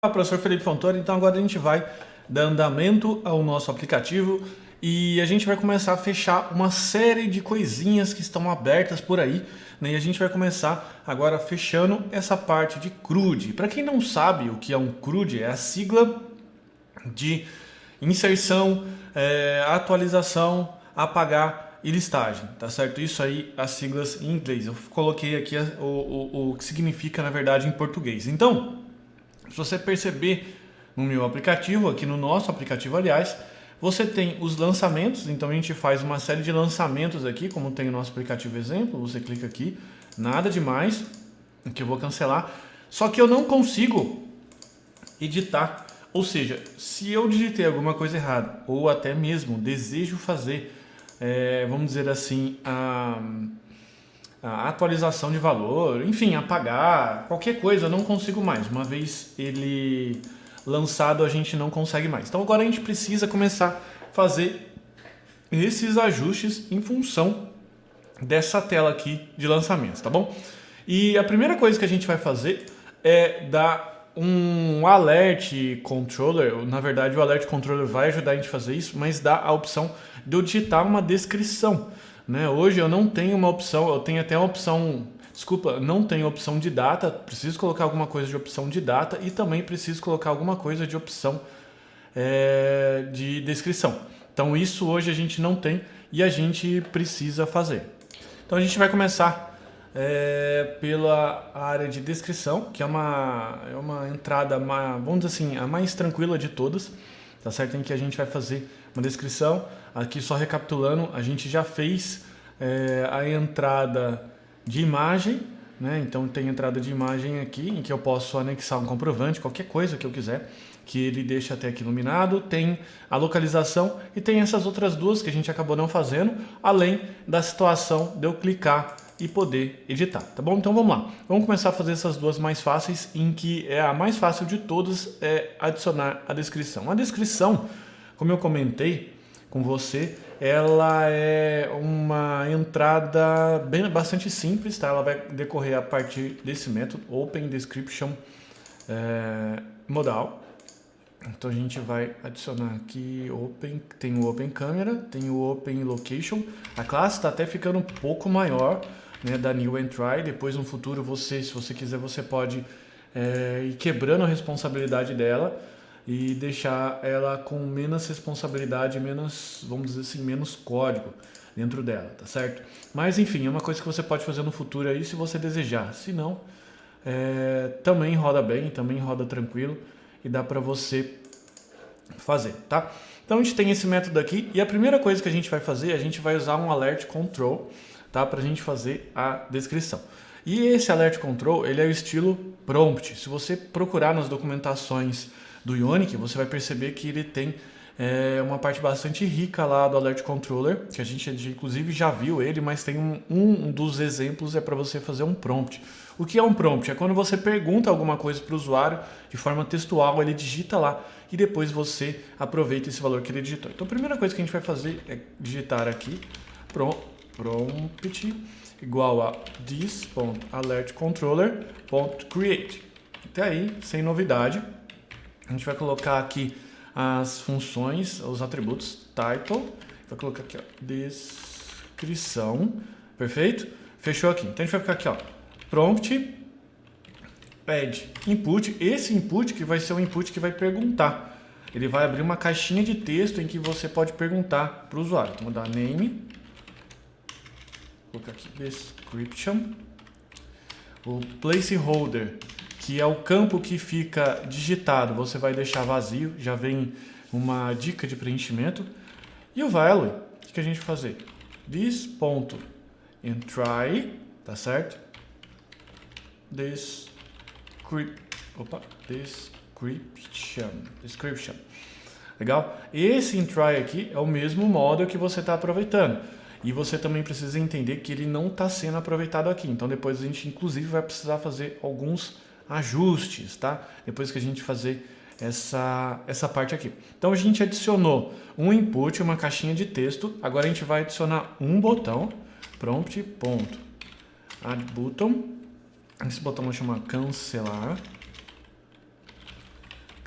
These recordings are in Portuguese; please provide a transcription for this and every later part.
Olá, professor Felipe Fontoura. Então agora a gente vai dar andamento ao nosso aplicativo e a gente vai começar a fechar uma série de coisinhas que estão abertas por aí, né? E a gente vai começar agora fechando essa parte de CRUD. Para quem não sabe o que é um CRUD, é a sigla de inserção, atualização, apagar e listagem, tá certo? Isso aí, as siglas em inglês. Eu coloquei aqui o que significa, na verdade, em português. Então, se você perceber no meu aplicativo, aqui no nosso aplicativo, aliás, você tem os lançamentos. Então a gente faz uma série de lançamentos aqui, como tem o nosso aplicativo exemplo. Você clica aqui, nada demais, que eu vou cancelar. Só que eu não consigo editar. Ou seja, se eu digitei alguma coisa errada, ou até mesmo desejo fazer, vamos dizer assim, a atualização de valor, enfim, apagar, qualquer coisa, eu não consigo mais. Uma vez ele lançado, a gente não consegue mais. Então agora a gente precisa começar a fazer esses ajustes em função dessa tela aqui de lançamentos, tá bom? E a primeira coisa que a gente vai fazer é dar um alert controller. Na verdade, o alert controller vai ajudar a gente a fazer isso, mas dá a opção de eu digitar uma descrição, né? Hoje eu não tenho uma opção, eu tenho até uma opção, desculpa, não tenho opção de data, preciso colocar alguma coisa de opção de data e também preciso colocar alguma coisa de opção de descrição. Então isso hoje a gente não tem e a gente precisa fazer. Então a gente vai começar pela área de descrição, que é uma entrada, vamos dizer assim, a mais tranquila de todas, tá certo? Em que a gente vai fazer uma descrição. Aqui só recapitulando, a gente já fez a entrada de imagem, né? Então tem entrada de imagem aqui, em que eu posso anexar um comprovante, qualquer coisa que eu quiser, que ele deixa até aqui iluminado. Tem a localização e tem essas outras duas que a gente acabou não fazendo, além da situação de eu clicar e poder editar, tá bom? Então vamos lá, vamos começar a fazer essas duas mais fáceis, em que a mais fácil de todas é adicionar a descrição. A descrição, como eu comentei com você, ela é uma entrada bastante simples, tá? Ela vai decorrer a partir desse método Open Description Modal. Então a gente vai adicionar aqui Open, tem o Open Camera, tem o Open Location. A classe está até ficando um pouco maior, né, da New and Try. Depois no futuro se você quiser, você pode ir quebrando a responsabilidade dela e deixar ela com menos responsabilidade, menos, vamos dizer assim, menos código dentro dela, tá certo? Mas enfim, é uma coisa que você pode fazer no futuro aí se você desejar. Se não, também roda bem, também roda tranquilo e dá para você fazer, tá? Então a gente tem esse método aqui e a primeira coisa que a gente vai fazer, a gente vai usar um alert control, tá? Para a gente fazer a descrição. E esse alert control, ele é o estilo prompt. Se você procurar nas documentações do Ionic, você vai perceber que ele tem uma parte bastante rica lá do Alert Controller, que a gente inclusive já viu ele, mas tem um dos exemplos para você fazer um prompt. O que é um prompt? É quando você pergunta alguma coisa para o usuário de forma textual, ele digita lá e depois você aproveita esse valor que ele digitou. Então a primeira coisa que a gente vai fazer é digitar aqui prompt igual a this.alertcontroller.create. Até aí, sem novidade. A gente vai colocar aqui as funções, os atributos title, vai colocar aqui, ó, descrição, perfeito? Fechou aqui. Então a gente vai ficar aqui, ó, prompt add input. Esse input que vai ser o input que vai perguntar. Ele vai abrir uma caixinha de texto em que você pode perguntar para o usuário. Então, vou dar name, vou colocar aqui description, o placeholder, que é o campo que fica digitado, você vai deixar vazio, já vem uma dica de preenchimento. E o value, o que a gente vai fazer? This.entry, tá certo? Description. Legal? Esse entry aqui é o mesmo modo que você está aproveitando. E você também precisa entender que ele não está sendo aproveitado aqui. Então depois a gente inclusive vai precisar fazer alguns ajustes, tá? Depois que a gente fazer essa parte aqui. Então a gente adicionou um input, uma caixinha de texto. Agora a gente vai adicionar um botão, prompt.addButton. Esse botão vai chamar cancelar.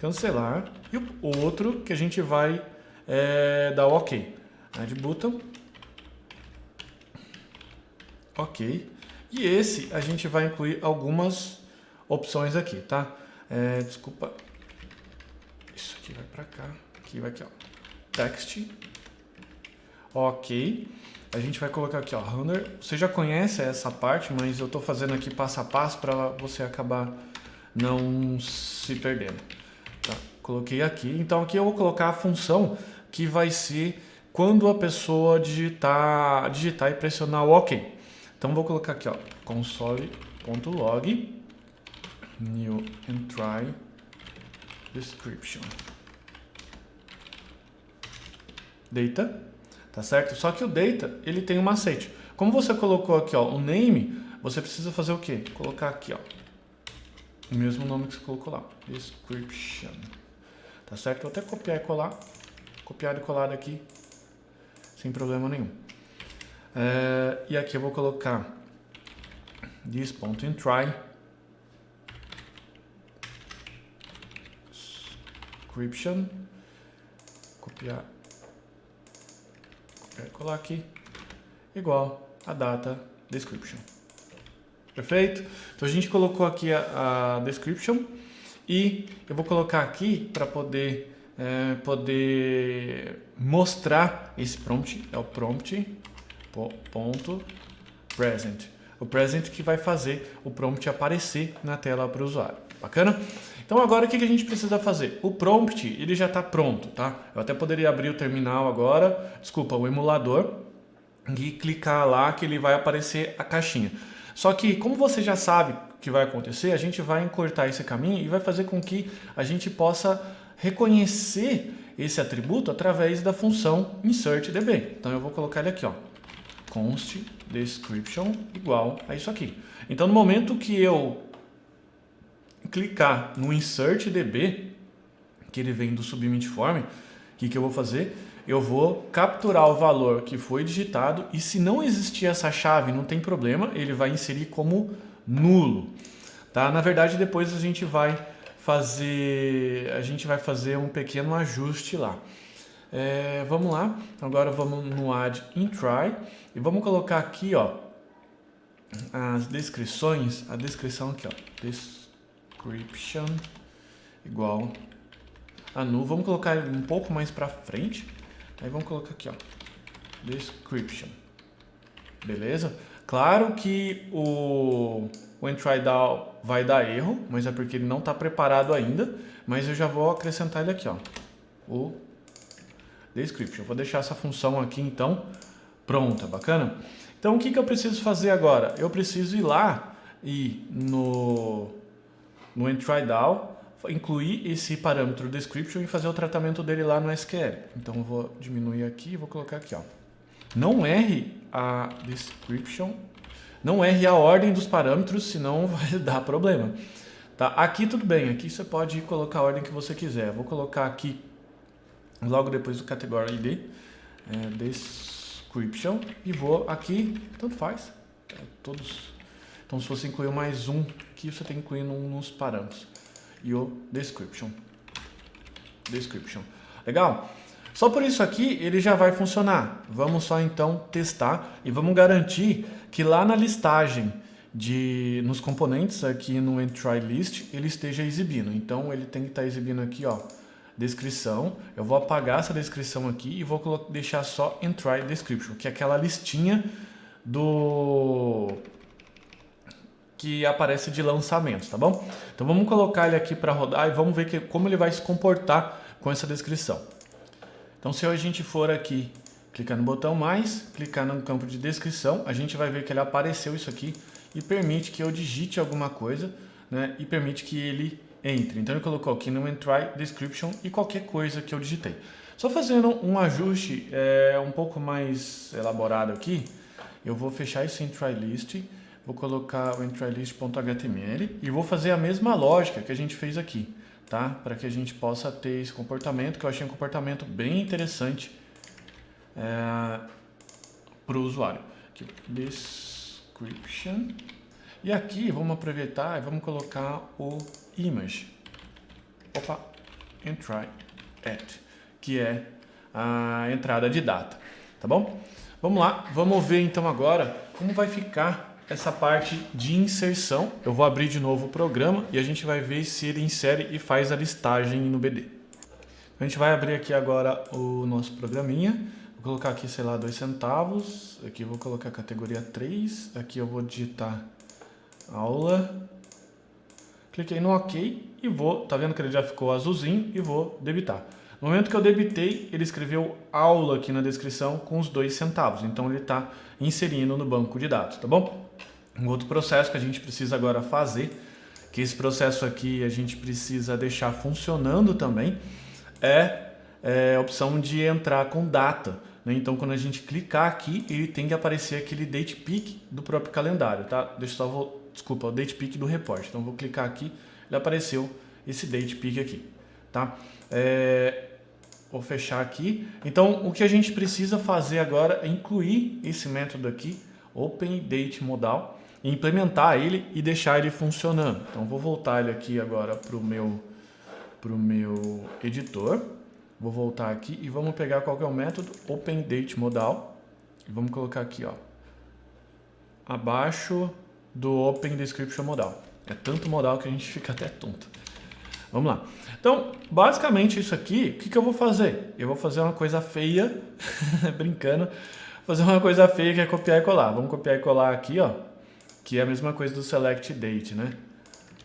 cancelar, e o outro que a gente vai dar o OK. Add button. OK. E esse a gente vai incluir algumas opções aqui, tá? Desculpa. Isso aqui vai para cá. Aqui vai aqui, ó. Text. OK. A gente vai colocar aqui, ó, runner. Você já conhece essa parte, mas eu estou fazendo aqui passo a passo para você acabar não se perdendo. Tá, coloquei aqui. Então aqui eu vou colocar a função que vai ser quando a pessoa digitar e pressionar o OK. Então vou colocar aqui, ó, console.log new entry description data. Tá certo? Só que o data, ele tem um macete. Como você colocou aqui, ó, o name, você precisa fazer o quê? Colocar aqui, ó, o mesmo nome que você colocou lá, description. Tá certo? Vou até copiar e colar. Copiado e colado aqui, sem problema nenhum. E aqui eu vou colocar this.entry description. Copiar. Colar aqui, igual a data description. Perfeito? Então a gente colocou aqui a description e eu vou colocar aqui para poder mostrar esse prompt, é o prompt ponto present. O present que vai fazer o prompt aparecer na tela para o usuário. Bacana? Então agora o que a gente precisa fazer? O prompt ele já está pronto, tá? Eu até poderia abrir o terminal agora, desculpa, o emulador, e clicar lá que ele vai aparecer a caixinha. Só que como você já sabe o que vai acontecer, a gente vai encurtar esse caminho e vai fazer com que a gente possa reconhecer esse atributo através da função insertDB. Então eu vou colocar ele aqui, ó, const description igual a isso aqui. Então no momento que eu clicar no insertDB, que ele vem do submit form, o que eu vou fazer? Eu vou capturar o valor que foi digitado e se não existir essa chave, não tem problema, ele vai inserir como nulo. Tá? Na verdade, depois a gente vai fazer um pequeno ajuste lá. Vamos lá, agora vamos no add entry e vamos colocar aqui, ó, as descrições, a descrição aqui, ó, description igual a null. Vamos colocar um pouco mais para frente. Aí vamos colocar aqui, ó, description. Beleza? Claro que o entry down vai dar erro, mas é porque ele não está preparado ainda. Mas eu já vou acrescentar ele aqui, ó, o description. Vou deixar essa função aqui então pronta, bacana? Então o que eu preciso fazer agora? Eu preciso ir lá e no entry down incluir esse parâmetro description e fazer o tratamento dele lá no SQL. Então eu vou diminuir aqui e vou colocar aqui, ó. Não erre a description, não erre a ordem dos parâmetros, senão vai dar problema. Tá? Aqui tudo bem, aqui você pode colocar a ordem que você quiser. Vou colocar aqui logo depois do category ID, description, e vou aqui, tanto faz, todos. Então se você incluir mais um, aqui você tem que incluir nos parâmetros. E o description. Legal? Só por isso aqui ele já vai funcionar. Vamos só então testar e vamos garantir que lá na listagem nos componentes aqui no entry list ele esteja exibindo. Então ele tem que estar exibindo aqui, ó, descrição. Eu vou apagar essa descrição aqui e vou deixar só entry description, que é aquela listinha que aparece de lançamentos, tá bom? Então vamos colocar ele aqui para rodar e vamos ver como ele vai se comportar com essa descrição. Então se a gente for aqui, clicar no botão mais, clicar no campo de descrição, a gente vai ver que ele apareceu isso aqui e permite que eu digite alguma coisa, né? E permite que ele entre. Então ele colocou aqui no entry description e qualquer coisa que eu digitei. Só fazendo um ajuste um pouco mais elaborado aqui, eu vou fechar esse entry list. Vou colocar o entryList.html e vou fazer a mesma lógica que a gente fez aqui, tá? Para que a gente possa ter esse comportamento, que eu achei um comportamento bem interessante para o usuário. Aqui, description. E aqui vamos aproveitar e vamos colocar o image. Opa, entry at, que é a entrada de data, tá bom? Vamos lá, vamos ver então agora como vai ficar essa parte de inserção. Eu vou abrir de novo o programa e a gente vai ver se ele insere e faz a listagem no BD. A gente vai abrir aqui agora o nosso programinha. Vou colocar aqui, sei lá, 2 centavos. Aqui eu vou colocar a categoria 3. Aqui eu vou digitar aula. Cliquei no OK e vou, tá vendo que ele já ficou azulzinho, e vou debitar. No momento que eu debitei, ele escreveu aula aqui na descrição com os 2 centavos. Então ele está inserindo no banco de dados, tá bom? Um outro processo que a gente precisa agora fazer, que esse processo aqui a gente precisa deixar funcionando também, é a opção de entrar com data, né? Então quando a gente clicar aqui, ele tem que aparecer aquele date peak do próprio calendário, tá? Desculpa, o date peak do report. Então vou clicar aqui, ele apareceu esse date peak aqui, tá? Vou fechar aqui. Então o que a gente precisa fazer agora é incluir esse método aqui, OpenDateModal, implementar ele e deixar ele funcionando. Então vou voltar ele aqui agora para o meu editor. Vou voltar aqui e vamos pegar qual que é o método OpenDateModal e vamos colocar aqui, ó, abaixo do OpenDescriptionModal. É tanto modal que a gente fica até tonto. Vamos lá. Então, basicamente isso aqui, o que eu vou fazer? Eu vou fazer uma coisa feia, brincando, fazer uma coisa feia que é copiar e colar. Vamos copiar e colar aqui, ó, que é a mesma coisa do select date, né?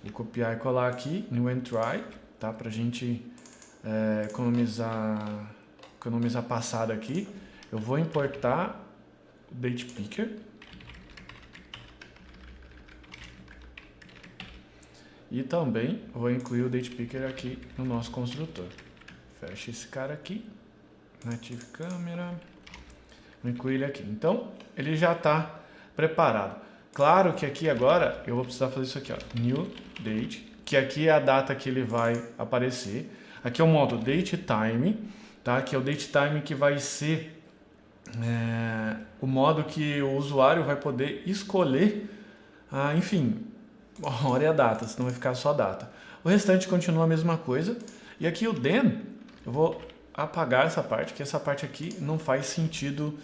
Vou copiar e colar aqui, new and try, tá? Pra gente economizar passado aqui. Eu vou importar o date picker. E também vou incluir o date picker aqui no nosso construtor. Fecha esse cara aqui, native câmera, vou incluir ele aqui. Então, ele já está preparado. Claro que aqui agora eu vou precisar fazer isso aqui, ó, new date, que aqui é a data que ele vai aparecer. Aqui é o modo datetime, tá? Que é o datetime que vai ser o modo que o usuário vai poder escolher, enfim, a hora e a data, senão vai ficar só a data. O restante continua a mesma coisa. E aqui o then, eu vou apagar essa parte, que essa parte aqui não faz sentido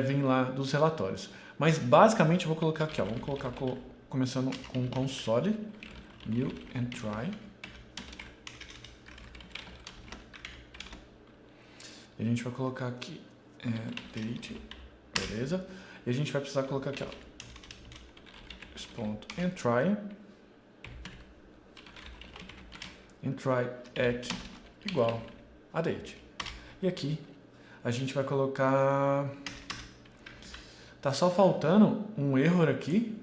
vir lá dos relatórios. Mas basicamente eu vou colocar aqui, ó, vamos colocar começando com console, new and try. E a gente vai colocar aqui date, beleza? E a gente vai precisar colocar aqui, ó, ponto and try at igual a date. E aqui a gente vai colocar, tá só faltando um erro aqui.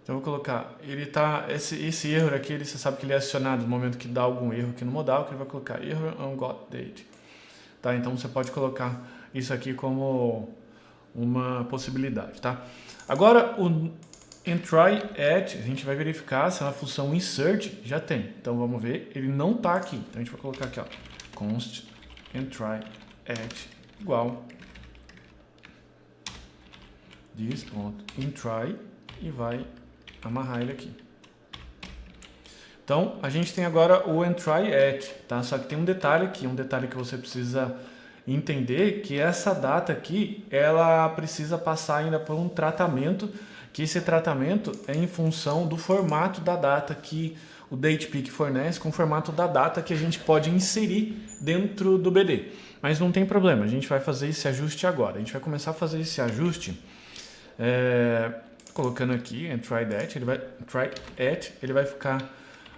Então eu vou colocar, ele tá, esse erro aqui, você sabe que ele é acionado no momento que dá algum erro aqui no modal, que ele vai colocar error on got date. Tá? Então você pode colocar isso aqui como uma possibilidade, tá? Agora o entry at, a gente vai verificar se na função insert já tem. Então vamos ver, ele não tá aqui. Então a gente vai colocar aqui, ó, const entry at igual this.entry e vai amarrar ele aqui. Então, a gente tem agora o entry at, tá? Só que tem um detalhe aqui, um detalhe que você precisa entender, que essa data aqui, ela precisa passar ainda por um tratamento, que esse tratamento é em função do formato da data que o datepeak fornece, com o formato da data que a gente pode inserir dentro do BD. Mas não tem problema, a gente vai fazer esse ajuste agora. A gente vai começar a fazer esse ajuste colocando aqui entry at, ele vai ficar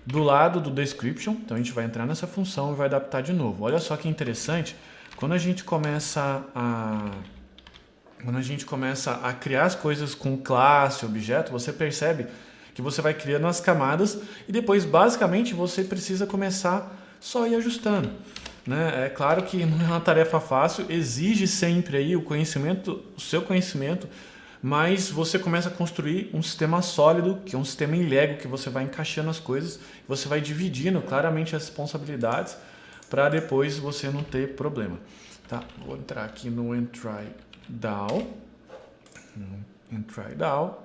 do lado do description. Então a gente vai entrar nessa função e vai adaptar de novo. Olha só que interessante, quando a gente começa a criar as coisas com classe, objeto, você percebe que você vai criando as camadas e depois basicamente você precisa começar só ir ajustando, né? É claro que não é uma tarefa fácil, exige sempre aí o seu conhecimento, mas você começa a construir um sistema sólido, que é um sistema em Lego, que você vai encaixando as coisas, você vai dividindo claramente as responsabilidades para depois você não ter problema. Tá? Vou entrar aqui no entry DAO, entry DAO,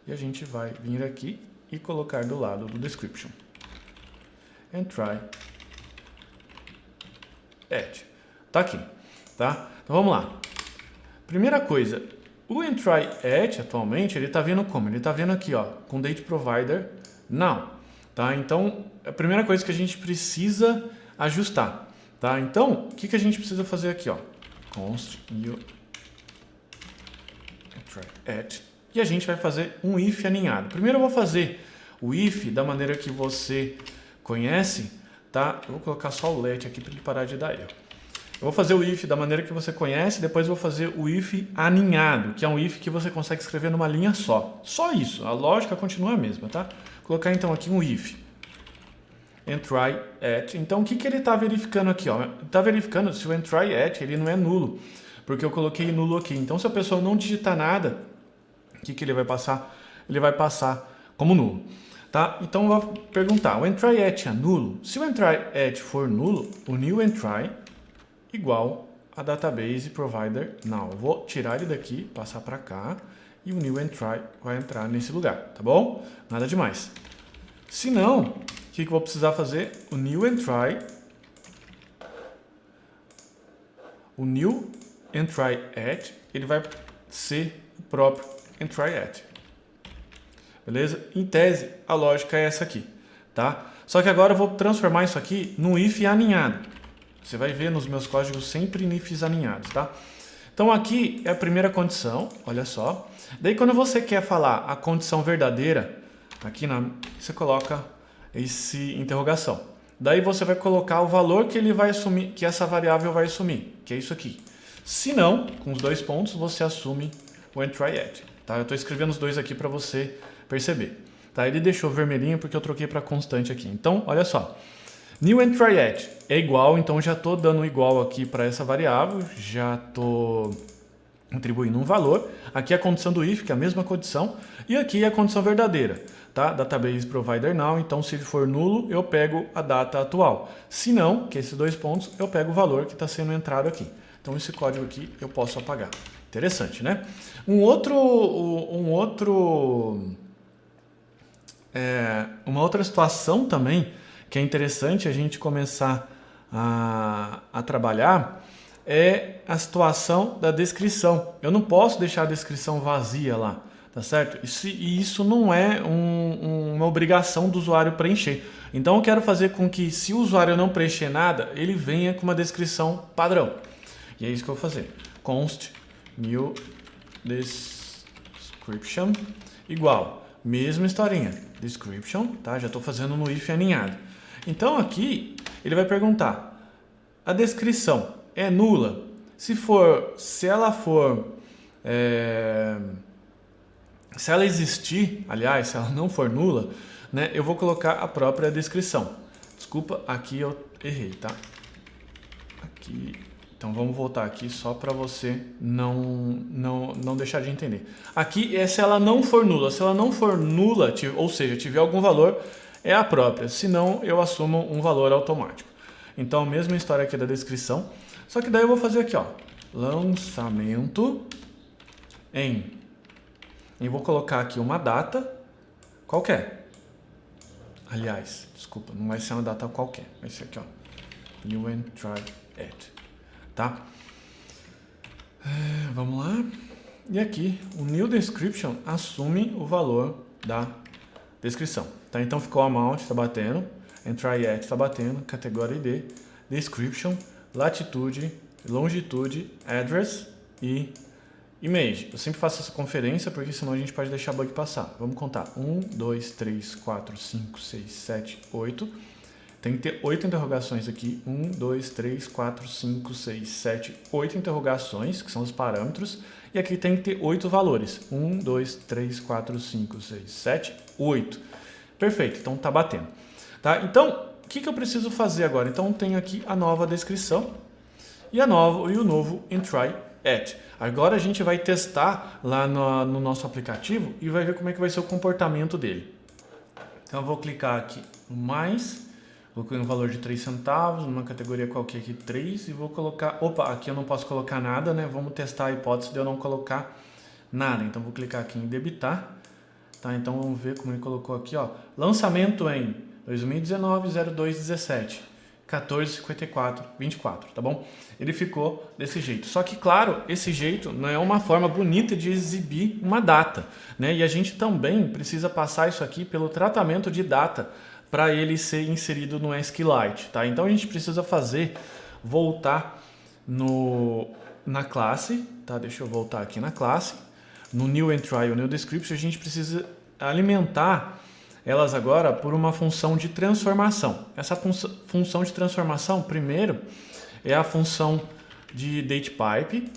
e a gente vai vir aqui e colocar do lado do description. Entry add. Tá aqui, tá? Então vamos lá. Primeira coisa, o entry add atualmente, ele tá vindo como? Ele tá vindo aqui, ó, com date provider now, tá? Então, a primeira coisa que a gente precisa ajustar, tá? Então, o que que a gente precisa fazer aqui, ó? Const new entry add. E a gente vai fazer um if aninhado. Primeiro eu vou fazer o if da maneira que você conhece, tá? Eu vou colocar só o let aqui para ele parar de dar erro. Eu vou fazer o if da maneira que você conhece, depois eu vou fazer o if aninhado, que é um if que você consegue escrever numa linha só. Só isso, a lógica continua a mesma, tá? Vou colocar então aqui um if. Entry at. Então o que que ele está verificando aqui, ó? Está verificando se o entry at ele não é nulo, porque eu coloquei nulo aqui. Então se a pessoa não digitar nada, o que que ele vai passar? Ele vai passar como nulo. Tá? Então eu vou perguntar, o entry at é nulo? Se o entry at for nulo, o new entry igual a database provider now. Eu vou tirar ele daqui, passar para cá, e o new entry vai entrar nesse lugar, tá bom? Nada demais. Se não, o que eu vou precisar fazer? O new entry at, ele vai ser o próprio entry at. Beleza? Em tese, a lógica é essa aqui, tá? Só que agora eu vou transformar isso aqui num if aninhado. Você vai ver nos meus códigos sempre em ifs aninhados, tá? Então aqui é a primeira condição, olha só. Daí quando você quer falar a condição verdadeira, aqui você coloca esse interrogação. Daí você vai colocar o valor que ele vai assumir, que essa variável vai assumir, que é isso aqui. Se não, com os dois pontos, você assume o entry at, tá? Eu estou escrevendo os dois aqui para você perceber, tá? Ele deixou vermelhinho porque eu troquei para constante aqui. Então, olha só. New entry at é igual, então já estou dando igual aqui para essa variável, já estou atribuindo um valor. Aqui é a condição do if, que é a mesma condição, e aqui é a condição verdadeira, tá? Database provider now, então se ele for nulo, eu pego a data atual. Se não, que é esses dois pontos, eu pego o valor que está sendo entrado aqui. Então esse código aqui eu posso apagar. Interessante, né? Uma outra situação também que é interessante a gente começar a trabalhar é a situação da descrição. Eu não posso deixar a descrição vazia lá, tá certo? E isso não é uma obrigação do usuário preencher. Então eu quero fazer com que, se o usuário não preencher nada, ele venha com uma descrição padrão. E é isso que eu vou fazer. Const new description igual, mesma historinha, description, tá? Já estou fazendo no if aninhado. Então aqui ele vai perguntar, a descrição é nula? Se ela existir, aliás, se ela não for nula, né, eu vou colocar a própria descrição. Desculpa, aqui eu errei, tá? Aqui, então vamos voltar aqui só para você não deixar de entender. Aqui é se ela não for nula. Se ela não for nula, ou seja, tiver algum valor, é a própria, senão eu assumo um valor automático. Então, a mesma história aqui da descrição, só que daí eu vou fazer aqui, ó, lançamento e vou colocar aqui uma data qualquer. Aliás, desculpa, não vai ser uma data qualquer, vai ser aqui, ó, new entry at, tá? Vamos lá. E aqui, o new description assume o valor da descrição. Tá? Então ficou amount, está batendo, entry at está batendo, category ID, description, latitude, longitude, address e image. Eu sempre faço essa conferência porque senão a gente pode deixar bug passar. Vamos contar. 1, 2, 3, 4, 5, 6, 7, 8. Tem que ter 8 interrogações aqui. 1, 2, 3, 4, 5, 6, 7, 8 interrogações, que são os parâmetros. E aqui tem que ter 8 valores. 1, 2, 3, 4, 5, 6, 7, 8. Perfeito, então tá batendo. Tá? Então, o que eu preciso fazer agora? Então, tenho aqui a nova descrição e o novo entry at. Agora a gente vai testar lá no nosso aplicativo e vai ver como é que vai ser o comportamento dele. Então, eu vou clicar aqui no mais, Vou colocar um valor de 3 centavos, numa categoria qualquer aqui, 3, e vou colocar... Opa, aqui eu não posso colocar nada, né? Vamos testar a hipótese de eu não colocar nada. Então, vou clicar aqui em debitar. Tá? Então, vamos ver como ele colocou aqui, ó. Lançamento em 2019-02-17. 14,54,24, tá bom? Ele ficou desse jeito. Só que, claro, esse jeito não é uma forma bonita de exibir uma data, né? E a gente também precisa passar isso aqui pelo tratamento de data para ele ser inserido no SQLite, tá? Então a gente precisa voltar na classe, tá? Deixa eu voltar aqui na classe, no new entry ou new description, a gente precisa alimentar elas agora por uma função de transformação. Essa função de transformação, primeiro, é a função de datePipe.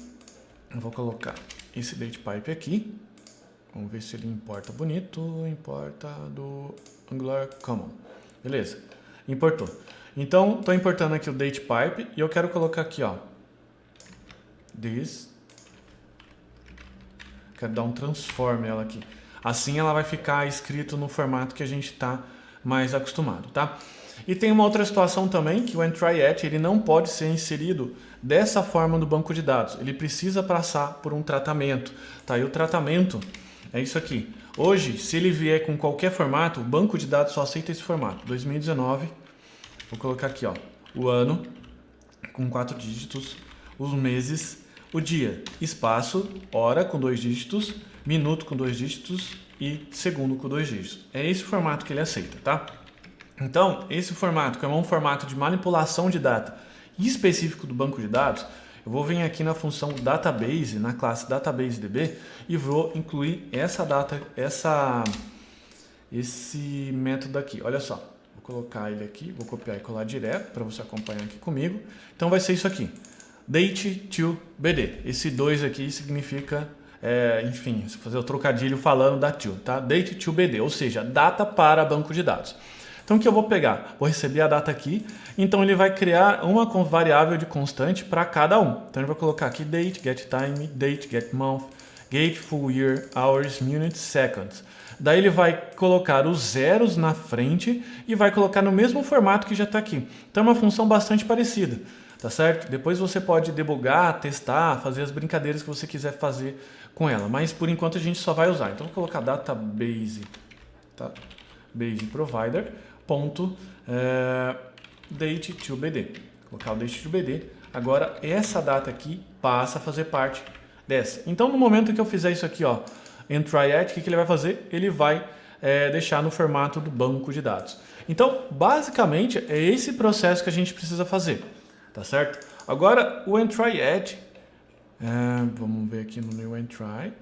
Eu vou colocar esse datePipe aqui. Vamos ver se ele importa bonito. Importa do Angular Common. Beleza, importou. Então, estou importando aqui o datePipe e eu quero colocar aqui, ó, this. Quero dar um transform ela aqui. Assim ela vai ficar escrito no formato que a gente está mais acostumado, tá? E tem uma outra situação também, que o entry@, ele não pode ser inserido dessa forma no banco de dados. Ele precisa passar por um tratamento, tá? E o tratamento é isso aqui. Hoje, se ele vier com qualquer formato, o banco de dados só aceita esse formato. 2019, vou colocar aqui, ó, o ano com 4 dígitos, os meses, o dia, espaço, hora com 2 dígitos, minuto com 2 dígitos e segundo com 2 dígitos. É esse formato que ele aceita, tá? Então, esse formato, que é um formato de manipulação de data específico do banco de dados, eu vou vir aqui na função database, na classe databasedb, e vou incluir esse método aqui. Olha só, vou colocar ele aqui, vou copiar e colar direto para você acompanhar aqui comigo. Então vai ser isso aqui, date to bd. Esse 2 aqui significa... enfim, se fazer o trocadilho falando da to, tá? Date to bd, ou seja, data para banco de dados. Então o que eu vou pegar? Vou receber a data aqui, então ele vai criar uma variável de constante para cada um. Então ele vai colocar aqui date, get time, date, get month, get full year, hours, minutes, seconds. Daí ele vai colocar os zeros na frente e vai colocar no mesmo formato que já está aqui. Então é uma função bastante parecida. Tá certo? Depois você pode debugar, testar, fazer as brincadeiras que você quiser fazer com ela. Mas por enquanto a gente só vai usar. Então vou colocar database, tá? Base provider ponto date to bd. Vou colocar o date to bd. Agora essa data aqui passa a fazer parte dessa. Então no momento que eu fizer isso aqui, ó, entry@, o que ele vai fazer? Ele vai deixar no formato do banco de dados. Então basicamente é esse processo que a gente precisa fazer. Tá certo? Agora, o entry@, vamos ver aqui no new entry@,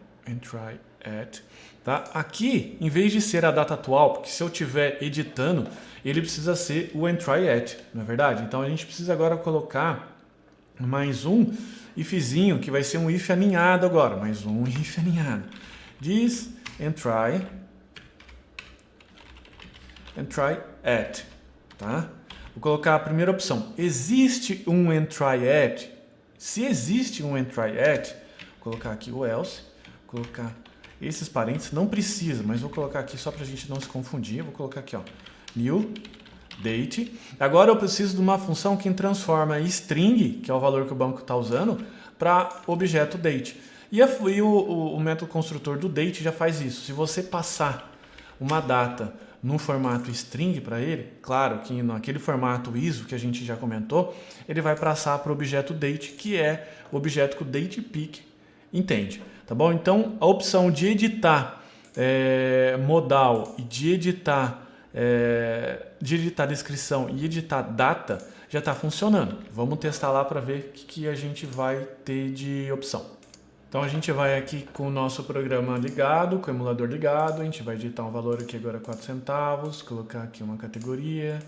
tá? Aqui, em vez de ser a data atual, porque se eu estiver editando, ele precisa ser o entry@, não é verdade? Então, a gente precisa agora colocar mais um ifzinho, que vai ser um if aninhado agora, mais um if aninhado. This entry@, tá? Vou colocar a primeira opção. Existe um entry@? Se existe um entry@, vou colocar aqui o else, vou colocar esses parênteses, não precisa, mas vou colocar aqui só para a gente não se confundir. Vou colocar aqui, ó, new date. Agora eu preciso de uma função que transforma string, que é o valor que o banco está usando, para objeto date. E o método construtor do date já faz isso. Se você passar uma data no formato string para ele, claro que naquele formato ISO que a gente já comentou, ele vai passar para o objeto date, que é o objeto que o datePic entende, tá bom? Então a opção de editar modal e de editar descrição e editar data já está funcionando. Vamos testar lá para ver o que a gente vai ter de opção. Então a gente vai aqui com o nosso programa ligado, com o emulador ligado, a gente vai digitar um valor aqui agora 4 centavos, colocar aqui uma categoria,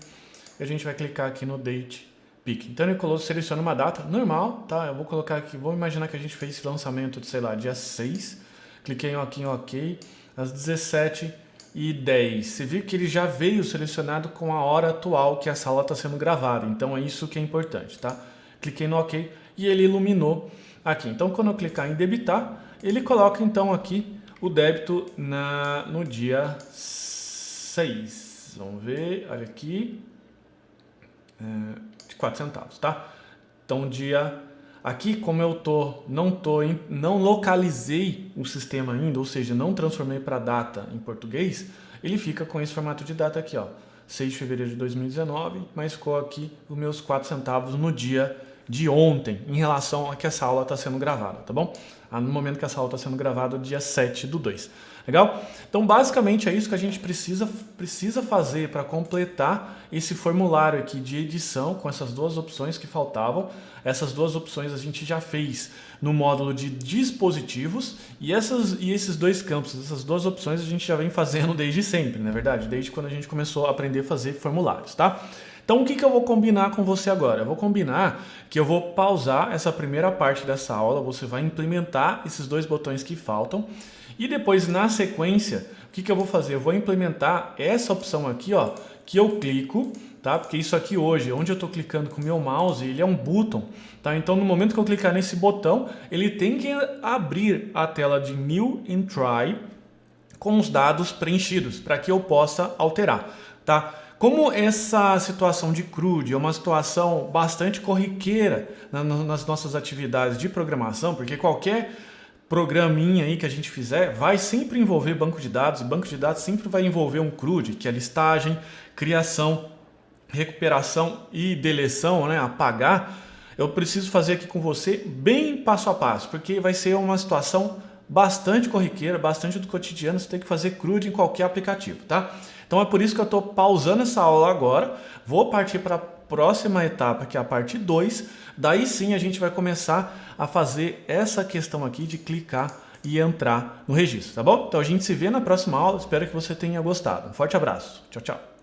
e a gente vai clicar aqui no datePic. Então ele seleciona uma data normal, tá? Eu vou colocar aqui, vou imaginar que a gente fez esse lançamento de, sei lá, dia 6, cliquei aqui em OK, às 17h10. Você viu que ele já veio selecionado com a hora atual que a sala está sendo gravada, então é isso que é importante, tá? Cliquei no OK e ele iluminou aqui. Então, quando eu clicar em debitar, ele coloca então aqui o débito no dia 6. Vamos ver, olha aqui. de 4 centavos, tá? Então aqui, como eu não localizei o sistema ainda, ou seja, não transformei para data em português, ele fica com esse formato de data aqui, ó, 6 de fevereiro de 2019, mas ficou aqui os meus 4 centavos no dia de ontem, em relação a que essa aula está sendo gravada, tá bom? No momento que essa aula está sendo gravada, dia 7/2. Legal? Então, basicamente, é isso que a gente precisa fazer para completar esse formulário aqui de edição com essas duas opções que faltavam. Essas duas opções a gente já fez no módulo de dispositivos e esses dois campos, essas duas opções a gente já vem fazendo desde sempre, não é verdade? Desde quando a gente começou a aprender a fazer formulários, tá? Então, o que eu vou combinar com você agora? Eu vou combinar que eu vou pausar essa primeira parte dessa aula, você vai implementar esses dois botões que faltam e depois, na sequência, o que eu vou fazer? Eu vou implementar essa opção aqui, ó, que eu clico, tá? Porque isso aqui hoje, onde eu estou clicando com o meu mouse, ele é um botão, tá? Então, no momento que eu clicar nesse botão, ele tem que abrir a tela de New Entry com os dados preenchidos, para que eu possa alterar, tá? Como essa situação de CRUD é uma situação bastante corriqueira nas nossas atividades de programação, porque qualquer programinha aí que a gente fizer vai sempre envolver banco de dados, e banco de dados sempre vai envolver um CRUD, que é listagem, criação, recuperação e deleção, né, apagar. Eu preciso fazer aqui com você bem passo a passo, porque vai ser uma situação bastante corriqueira, bastante do cotidiano, você tem que fazer CRUD em qualquer aplicativo, tá? Então é por isso que eu estou pausando essa aula agora, vou partir para a próxima etapa, que é a parte 2, daí sim a gente vai começar a fazer essa questão aqui de clicar e entrar no registro, tá bom? Então a gente se vê na próxima aula, espero que você tenha gostado. Um forte abraço, tchau, tchau!